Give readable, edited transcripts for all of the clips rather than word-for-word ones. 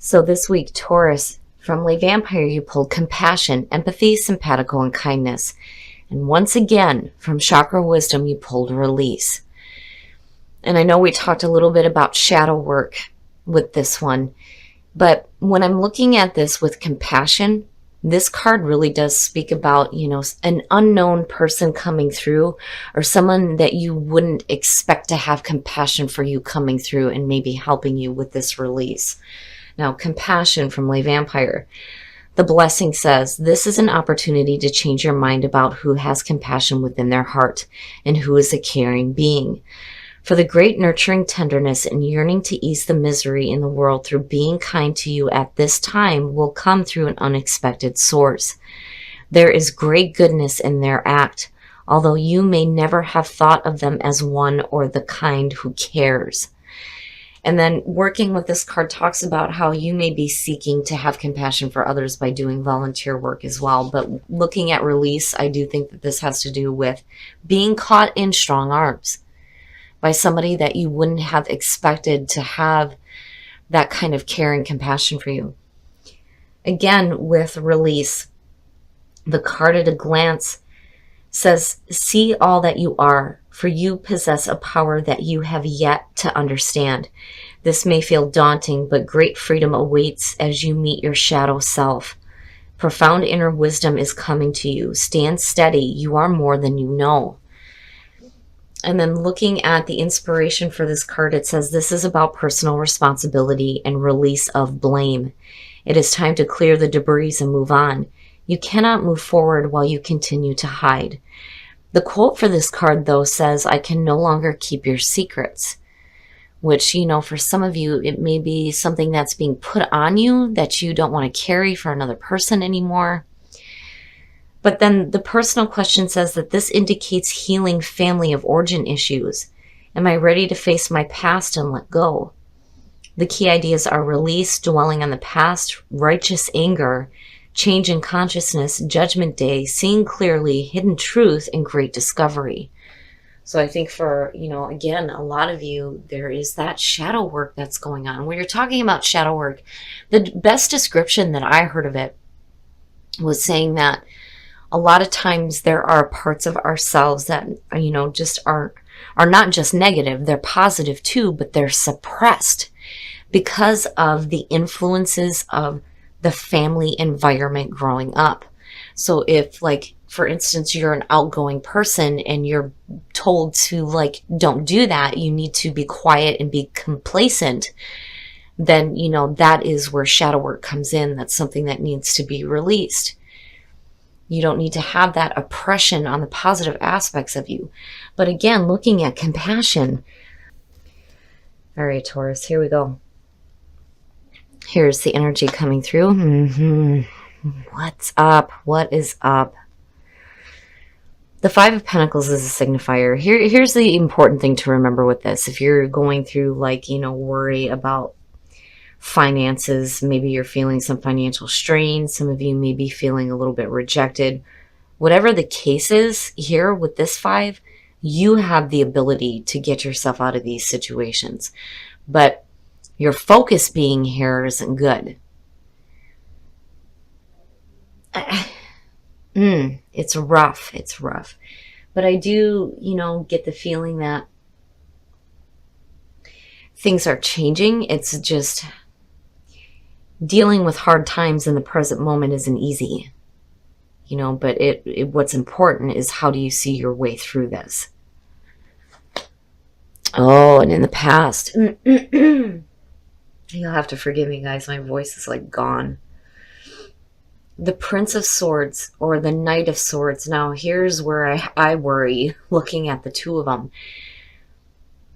So this week, Taurus, from Lay Vampire, you pulled compassion, empathy, simpatico, and kindness. And once again, from Chakra Wisdom, you pulled release. And I know we talked a little bit about shadow work with this one, but when I'm looking at this with compassion, this card really does speak about, an unknown person coming through, or someone that you wouldn't expect to have compassion for you coming through and maybe helping you with this release. Now, compassion from Lay Vampire. The blessing says, this is an opportunity to change your mind about who has compassion within their heart and who is a caring being. For the great nurturing tenderness and yearning to ease the misery in the world through being kind to you at this time will come through an unexpected source. There is great goodness in their act, although you may never have thought of them as one or the kind who cares. And then working with this card talks about how you may be seeking to have compassion for others by doing volunteer work as well. But looking at release, I do think that this has to do with being caught in strong arms by somebody that you wouldn't have expected to have that kind of care and compassion for you. Again, with release, the card at a glance says, see all that you are, for you possess a power that you have yet to understand. This may feel daunting, but great freedom awaits as you meet your shadow self. Profound inner wisdom is coming to you. Stand steady. You are more than you know. And then looking at the inspiration for this card, it says this is about personal responsibility and release of blame. It is time to clear the debris and move on. You cannot move forward while you continue to hide. The quote for this card, though, says, I can no longer keep your secrets. Which, for some of you, it may be something that's being put on you that you don't want to carry for another person anymore. But then the personal question says that this indicates healing family of origin issues. Am I ready to face my past and let go? The key ideas are release, dwelling on the past, righteous anger, change in consciousness, judgment day, seeing clearly, hidden truth, and great discovery. So I think for, again, a lot of you, there is that shadow work that's going on. When you're talking about shadow work, the best description that I heard of it was saying that a lot of times there are parts of ourselves that, just are not just negative, they're positive too, but they're suppressed because of the influences of the family environment growing up. So if, for instance, you're an outgoing person and you're told to, don't do that, you need to be quiet and be complacent, then, that is where shadow work comes in. That's something that needs to be released. You don't need to have that oppression on the positive aspects of you. But again, looking at compassion. All right, Taurus, here we go. Here's the energy coming through. What's up? What is up? The Five of Pentacles is a signifier. Here's the important thing to remember with this. If you're going through, worry about finances, maybe you're feeling some financial strain. Some of you may be feeling a little bit rejected. Whatever the case is here with this five, you have the ability to get yourself out of these situations. But your focus being here isn't good. It's rough. It's rough. But I do, get the feeling that things are changing. It's just dealing with hard times in the present moment isn't easy. But what's important is how do you see your way through this? Oh, and in the past, you'll have to forgive me, guys. My voice is gone. The Prince of Swords or the Knight of Swords. Now, here's where I worry looking at the two of them.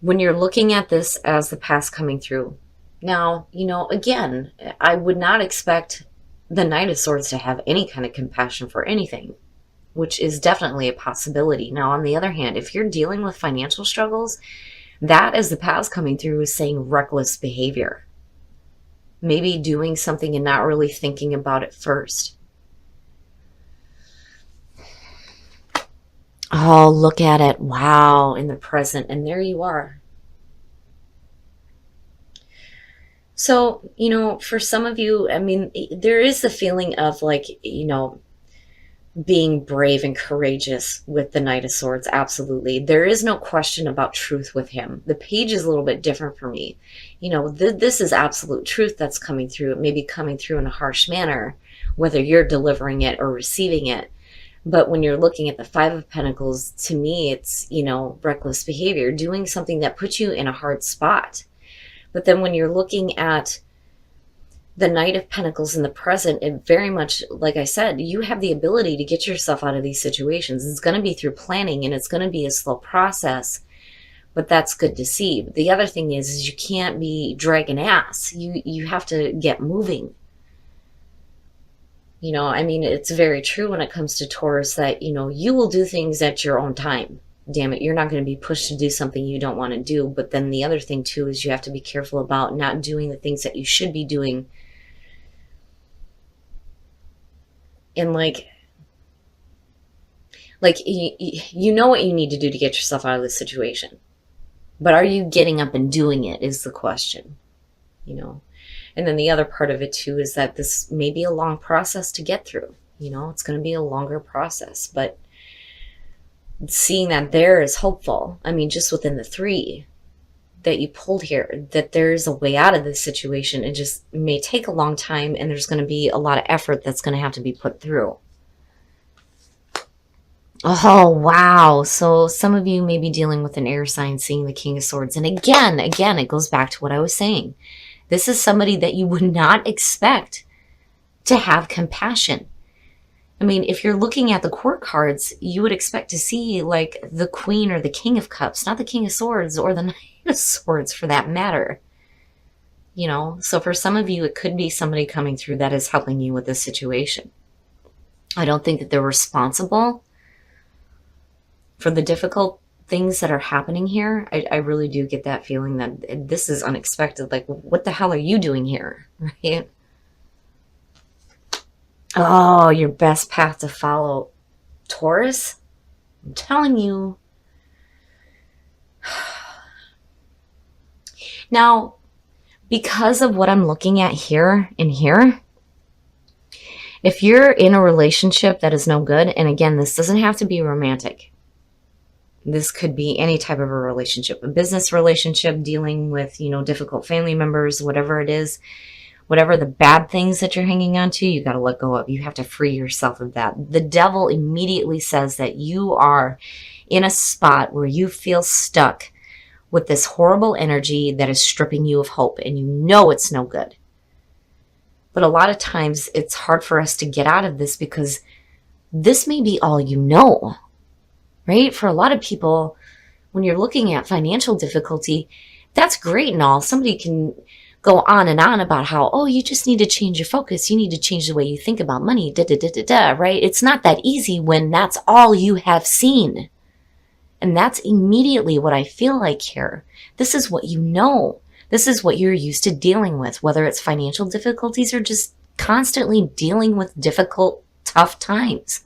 When you're looking at this as the past coming through. Now, again, I would not expect the Knight of Swords to have any kind of compassion for anything, which is definitely a possibility. Now, on the other hand, if you're dealing with financial struggles, that as the past coming through is saying reckless behavior. Maybe doing something and not really thinking about it first. Oh, look at it. Wow, in the present. And there you are. So, for some of you, I mean, there is the feeling of like, being brave and courageous with the Knight of Swords. Absolutely. There is no question about truth with him. The page is a little bit different for me. This is absolute truth that's coming through. It may be coming through in a harsh manner, whether you're delivering it or receiving it. But when you're looking at the Five of Pentacles, to me, it's, reckless behavior, doing something that puts you in a hard spot. But then when you're looking at the Knight of Pentacles in the present, it very much, like I said, you have the ability to get yourself out of these situations. It's going to be through planning, and it's going to be a slow process, but that's good to see. But the other thing is you can't be dragging ass. You have to get moving. I mean, it's very true when it comes to Taurus that, you will do things at your own time. Damn it, you're not going to be pushed to do something you don't want to do. But then the other thing too is you have to be careful about not doing the things that you should be doing. And like you know what you need to do to get yourself out of this situation. But are you getting up and doing it is the question, And then the other part of it too is that this may be a long process to get through. It's going to be a longer process, but seeing that there is hopeful. I mean, just within the three that you pulled here, that there's a way out of this situation. It just may take a long time, and there's going to be a lot of effort that's going to have to be put through. Oh, wow. So some of you may be dealing with an air sign seeing the King of Swords. And again, it goes back to what I was saying. This is somebody that you would not expect to have compassion. I mean, if you're looking at the court cards, you would expect to see like the Queen or the King of Cups, not the King of Swords or the Knight of Swords for that matter. So for some of you, it could be somebody coming through that is helping you with this situation. I don't think that they're responsible for the difficult things that are happening here. I really do get that feeling that this is unexpected. Like, what the hell are you doing here? Right? Oh, your best path to follow, Taurus? I'm telling you. Now, because of what I'm looking at here and here, if you're in a relationship that is no good, and again, this doesn't have to be romantic. This could be any type of a relationship, a business relationship, dealing with, difficult family members, whatever it is. Whatever the bad things that you're hanging on to, you got to let go of. You have to free yourself of that. The devil immediately says that you are in a spot where you feel stuck with this horrible energy that is stripping you of hope, and you know it's no good. But a lot of times it's hard for us to get out of this because this may be all you know, right? For a lot of people, when you're looking at financial difficulty, that's great and all. Somebody can go on and on about how, oh, you just need to change your focus. You need to change the way you think about money, right? It's not that easy when that's all you have seen. And that's immediately what I feel like here. This is what you know. This is what you're used to dealing with, whether it's financial difficulties or just constantly dealing with difficult, tough times.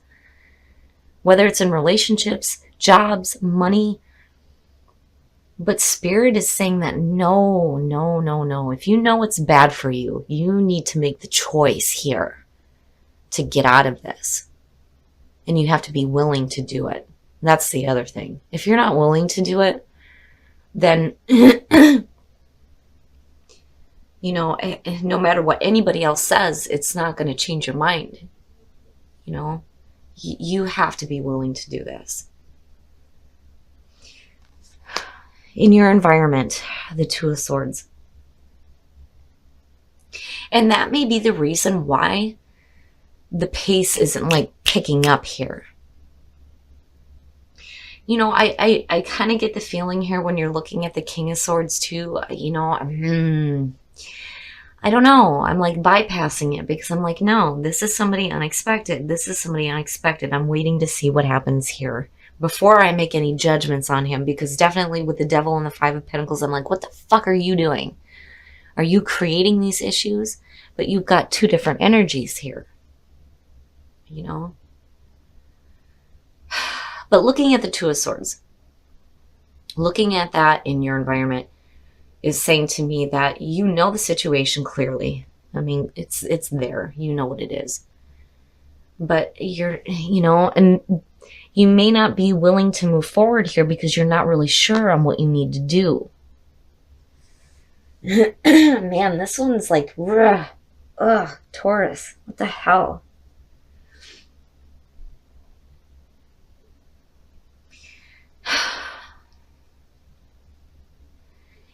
Whether it's in relationships, jobs, money. But Spirit is saying that no. If you know it's bad for you, you need to make the choice here to get out of this. And you have to be willing to do it. That's the other thing. If you're not willing to do it, then, no matter what anybody else says, it's not going to change your mind. You have to be willing to do this. In your environment, the Two of Swords. And that may be the reason why the pace isn't like picking up here. I kind of get the feeling here when you're looking at the King of Swords too, I don't know. I'm like bypassing it because I'm like, no, this is somebody unexpected. This is somebody unexpected. I'm waiting to see what happens here before I make any judgments on him, because definitely with the Devil and the Five of Pentacles, I'm like, what the fuck are you doing? Are you creating these issues? But you've got two different energies here, But looking at the Two of Swords, looking at that in your environment, is saying to me that you know the situation clearly. I mean, it's there. You know what it is. But and you may not be willing to move forward here because you're not really sure on what you need to do. Man, this one's like, ugh, Taurus. What the hell?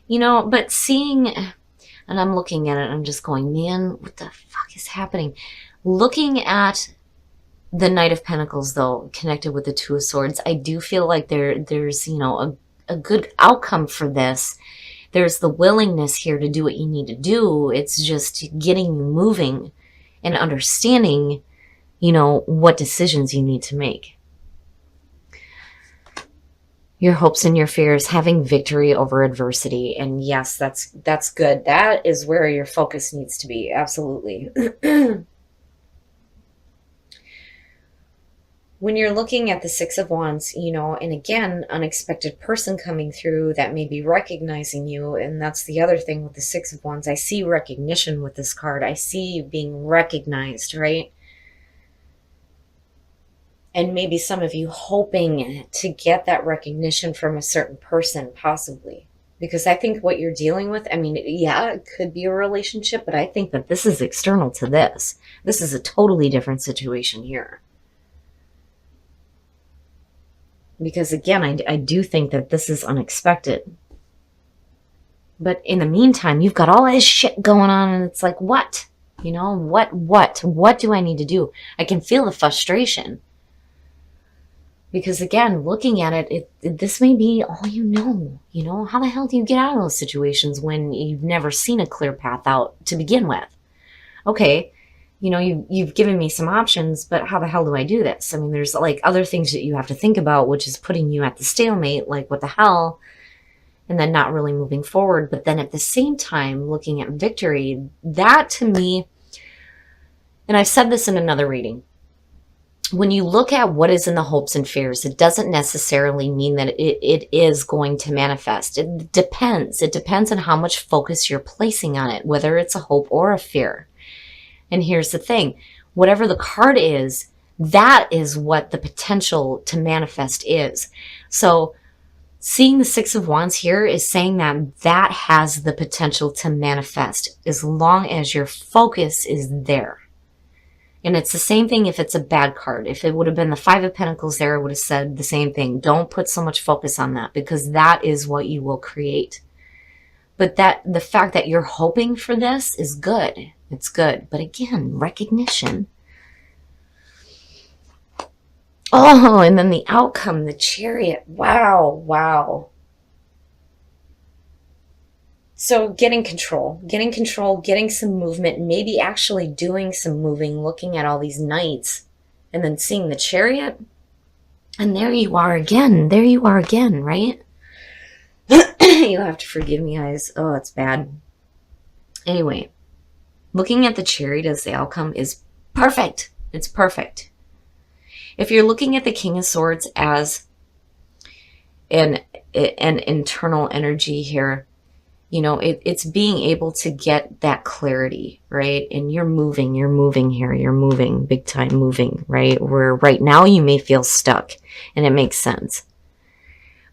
But seeing, and I'm looking at it, I'm just going, man, what the fuck is happening? Looking at the Knight of Pentacles, though, connected with the Two of Swords, I do feel like there's, a good outcome for this. There's the willingness here to do what you need to do. It's just getting you moving and understanding, what decisions you need to make. Your hopes and your fears, having victory over adversity. And yes, that's good. That is where your focus needs to be. Absolutely. When you're looking at the Six of Wands, and again, unexpected person coming through that may be recognizing you. And that's the other thing with the Six of Wands. I see recognition with this card. I see you being recognized, right? And maybe some of you hoping to get that recognition from a certain person, possibly. Because I think what you're dealing with, I mean, yeah, it could be a relationship, but I think that this is external to this. This is a totally different situation here. Because again, I do think that this is unexpected. But in the meantime, you've got all this shit going on, and it's like, what? What do I need to do? I can feel the frustration. Because again, looking at it, this may be all you know. How the hell do you get out of those situations when you've never seen a clear path out to begin with? Okay, you've given me some options, but how the hell do I do this? I mean, there's like other things that you have to think about, which is putting you at the stalemate, like what the hell, and then not really moving forward. But then at the same time, looking at victory, that to me, and I've said this in another reading, when you look at what is in the hopes and fears, it doesn't necessarily mean that it is going to manifest. It depends. It depends on how much focus you're placing on it, whether it's a hope or a fear. And here's the thing. Whatever the card is, that is what the potential to manifest is. So seeing the Six of Wands here is saying that has the potential to manifest as long as your focus is there. And it's the same thing if it's a bad card. If it would have been the Five of Pentacles there, I would have said the same thing. Don't put so much focus on that, because that is what you will create. But the fact that you're hoping for this is good. It's good. But again, recognition. Oh, and then the outcome, the Chariot. Wow. So getting control, getting some movement, maybe actually doing some moving, looking at all these knights, and then seeing the Chariot. And there you are again, right? You'll have to forgive me, guys. Oh, it's bad. Anyway, looking at the Chariot as the outcome is perfect. It's perfect. If you're looking at the King of Swords as an internal energy here, it's being able to get that clarity, right? And you're moving here. You're moving, big time moving, right? Where right now you may feel stuck, and it makes sense.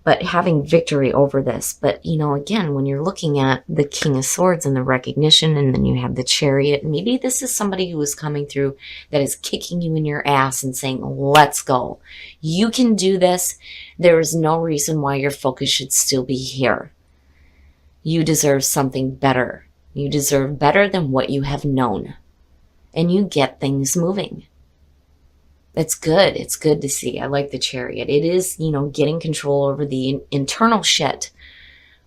But having victory over this. But, again, when you're looking at the King of Swords and the recognition, and then you have the Chariot, maybe this is somebody who is coming through that is kicking you in your ass and saying, let's go. You can do this. There is no reason why your focus should still be here. You deserve something better. You deserve better than what you have known. And you get things moving. It's good. It's good to see. I like the Chariot. It is, getting control over the internal shit.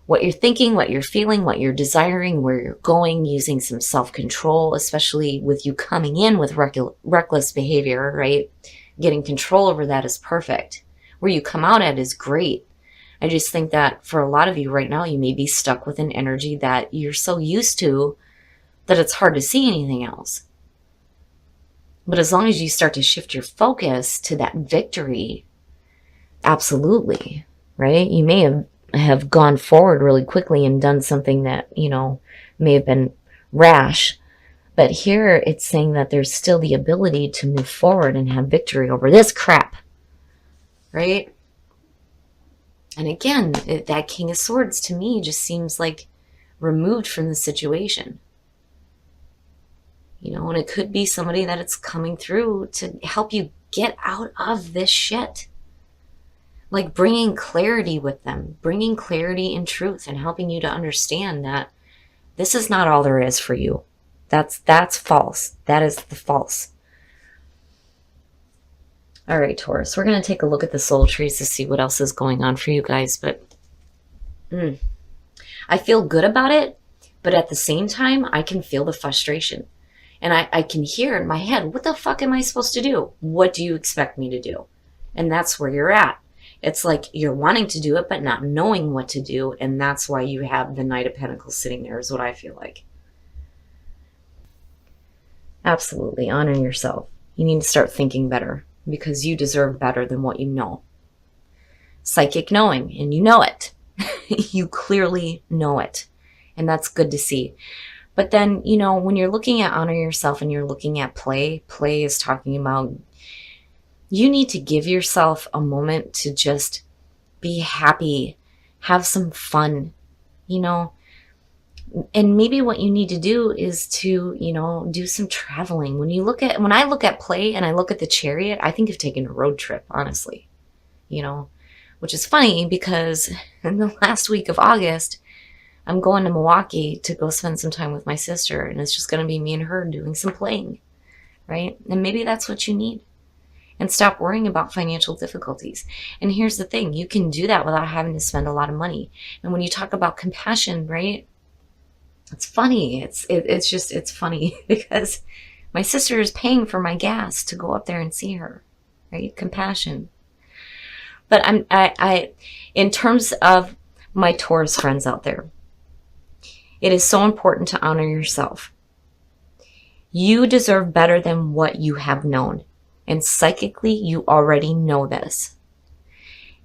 What you're thinking, what you're feeling, what you're desiring, where you're going, using some self-control, especially with you coming in with reckless behavior, right? Getting control over that is perfect. Where you come out at is great. I just think that for a lot of you right now, you may be stuck with an energy that you're so used to that it's hard to see anything else. But as long as you start to shift your focus to that victory, absolutely, right? You may have have gone forward really quickly and done something that, may have been rash. But here it's saying that there's still the ability to move forward and have victory over this crap, right? And again, that King of Swords to me just seems like removed from the situation. And it could be somebody that it's coming through to help you get out of this shit. Like bringing clarity with them, bringing clarity and truth, and helping you to understand that this is not all there is for you. That's false. That is the false. All right, Taurus, we're going to take a look at the soul trees to see what else is going on for you guys. But I feel good about it, but at the same time, I can feel the frustration. And I can hear in my head, what the fuck am I supposed to do? What do you expect me to do? And that's where you're at. It's like you're wanting to do it, but not knowing what to do. And that's why you have the Knight of Pentacles sitting there, is what I feel like. Absolutely. Honor yourself. You need to start thinking better, because you deserve better than what you know. Psychic knowing, and you know it. You clearly know it. And that's good to see. But then, when you're looking at honor yourself and you're looking at play is talking about you need to give yourself a moment to just be happy, have some fun, and maybe what you need to do is to, do some traveling. When I look at play and I look at the Chariot, I think of taking a road trip, honestly, which is funny because in the last week of August, I'm going to Milwaukee to go spend some time with my sister, and it's just going to be me and her doing some playing, right? And maybe that's what you need. And stop worrying about financial difficulties. And here's the thing, you can do that without having to spend a lot of money. And when you talk about compassion, right? It's funny. It's funny because my sister is paying for my gas to go up there and see her, right? Compassion. But I in terms of my Taurus friends out there, it is so important to honor yourself. You deserve better than what you have known. And psychically, you already know this.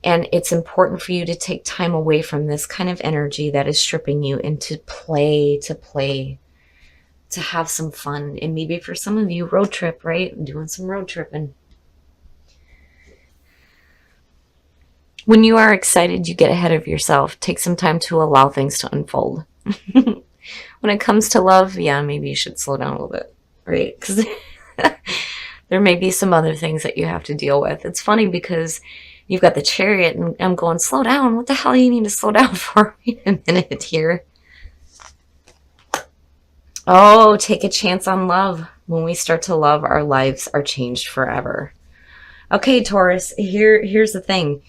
And it's important for you to take time away from this kind of energy that is stripping you and to play, to have some fun. And maybe for some of you, road trip, right? Doing some road tripping. When you are excited, you get ahead of yourself. Take some time to allow things to unfold. When it comes to love, yeah, maybe you should slow down a little bit, right? Because there may be some other things that you have to deal with. It's funny because you've got the Chariot and I'm going, slow down. What the hell do you need to slow down for? Wait a minute here. Oh, take a chance on love. When we start to love, our lives are changed forever. Okay, Taurus, here's the thing.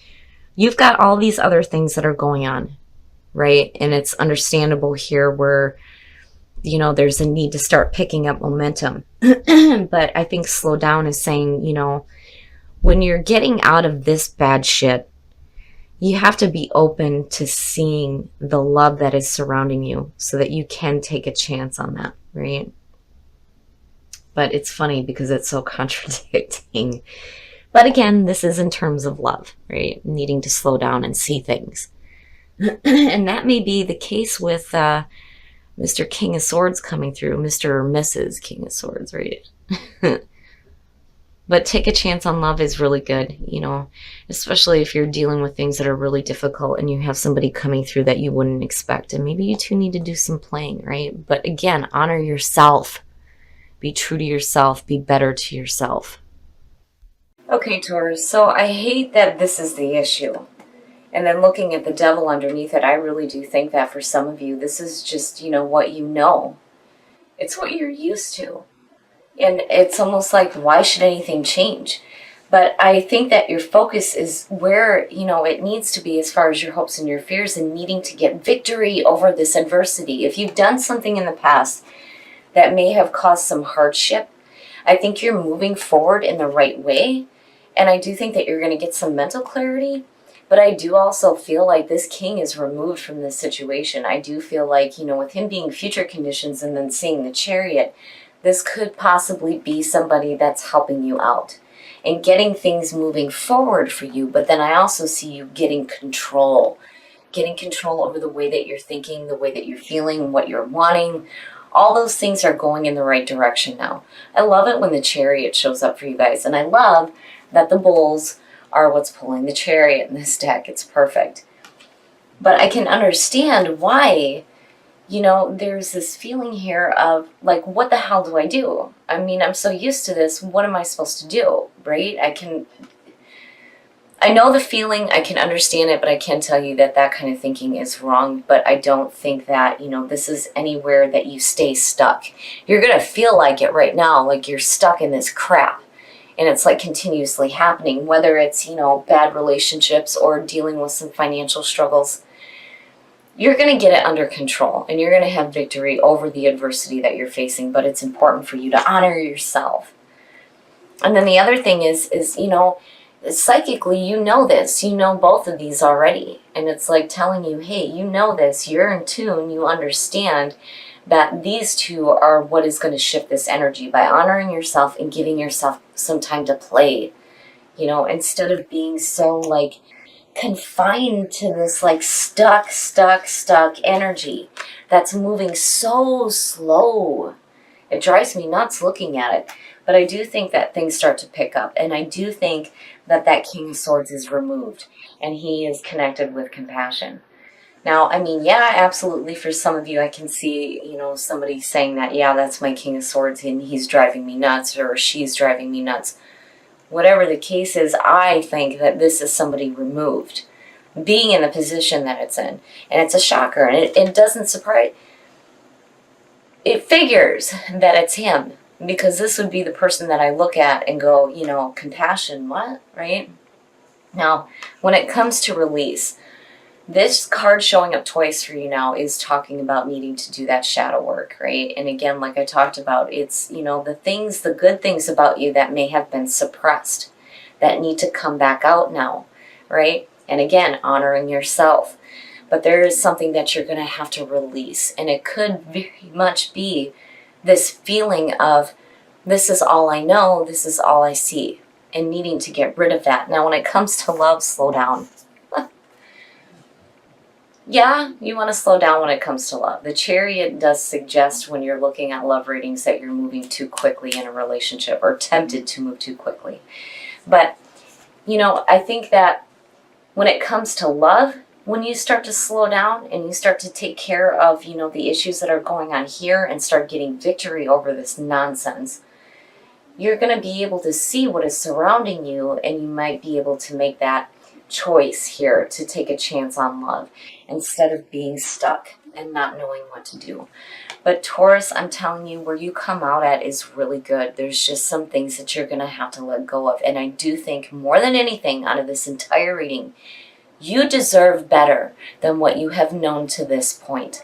You've got all these other things that are going on, right? And it's understandable here where, there's a need to start picking up momentum. But I think slow down is saying, when you're getting out of this bad shit, you have to be open to seeing the love that is surrounding you so that you can take a chance on that, right? But it's funny because it's so contradicting. But again, this is in terms of love, right? Needing to slow down and see things. And that may be the case with Mr. King of Swords coming through, Mr. or Mrs. King of Swords, right? But take a chance on love is really good, especially if you're dealing with things that are really difficult and you have somebody coming through that you wouldn't expect. And maybe you two need to do some playing, right? But again, honor yourself. Be true to yourself. Be better to yourself. Okay, Taurus, so I hate that this is the issue. And then looking at the devil underneath it, I really do think that for some of you, this is just, what you know. It's what you're used to. And it's almost like, why should anything change? But I think that your focus is where, it needs to be as far as your hopes and your fears and needing to get victory over this adversity. If you've done something in the past that may have caused some hardship, I think you're moving forward in the right way. And I do think that you're going to get some mental clarity. But I do also feel like this king is removed from this situation. I do feel like, with him being future conditions and then seeing the Chariot, this could possibly be somebody that's helping you out and getting things moving forward for you. But then I also see you getting control getting control over the way that you're thinking, the way that you're feeling, what you're wanting. All those things are going in the right direction now. I love it when the Chariot shows up for you guys, and I love that the Bulls are what's pulling the Chariot in this deck. It's perfect. But I can understand why, there's this feeling here of, like, what the hell do I do? I mean, I'm so used to this. What am I supposed to do, right? I know the feeling, I can understand it, but I can tell you that that kind of thinking is wrong. But I don't think that, this is anywhere that you stay stuck. You're going to feel like it right now, like you're stuck in this crap. And it's like continuously happening, whether it's, bad relationships or dealing with some financial struggles. You're going to get it under control and you're going to have victory over the adversity that you're facing. But it's important for you to honor yourself. And then the other thing is, psychically, this, both of these already. And it's like telling you, hey, this, you're in tune, you understand that these two are what is going to shift this energy by honoring yourself and giving yourself some time to play, instead of being so like confined to this like stuck energy that's moving so slow. It drives me nuts looking at it. But I do think that things start to pick up. And I do think that that King of Swords is removed. And he is connected with compassion. Now, I mean, yeah, absolutely. For some of you, I can see, somebody saying that, yeah, that's my King of Swords and he's driving me nuts or she's driving me nuts. Whatever the case is, I think that this is somebody removed. Being in the position that it's in. And it's a shocker. And it doesn't surprise. It figures that it's him. Because this would be the person that I look at and go, compassion, what, right? Now, when it comes to release, this card showing up twice for you now is talking about needing to do that shadow work, right? And again, like I talked about, it's, the good things about you that may have been suppressed that need to come back out now, right? And again, honoring yourself. But there is something that you're going to have to release. And it could very much be this feeling of, this is all I know, this is all I see, and needing to get rid of that. Now, when it comes to love, slow down. Yeah, you want to slow down when it comes to love. The Chariot does suggest when you're looking at love readings that you're moving too quickly in a relationship or tempted to move too quickly. But, I think that when it comes to love, when you start to slow down and you start to take care of, the issues that are going on here and start getting victory over this nonsense, you're going to be able to see what is surrounding you and you might be able to make that choice here to take a chance on love instead of being stuck and not knowing what to do. But Taurus, I'm telling you, where you come out at is really good. There's just some things that you're going to have to let go of. And I do think more than anything out of this entire reading, you deserve better than what you have known to this point.